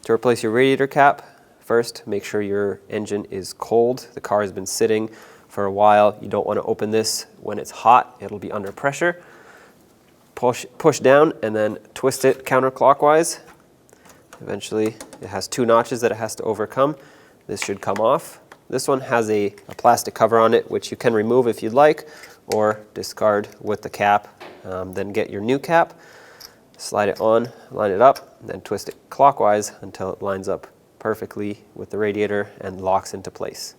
To replace your radiator cap, first make sure your engine is cold. The car has been sitting for a while. You don't want to open this when it's hot. It'll be under pressure. Push down and then twist it counterclockwise. Eventually, it has 2 notches that it has to overcome. This should come off. This one has a plastic cover on it, which you can remove if you'd like, or discard with the cap. Then get your new cap, slide it on, line it up, and then twist it clockwise until it lines up perfectly with the radiator and locks into place.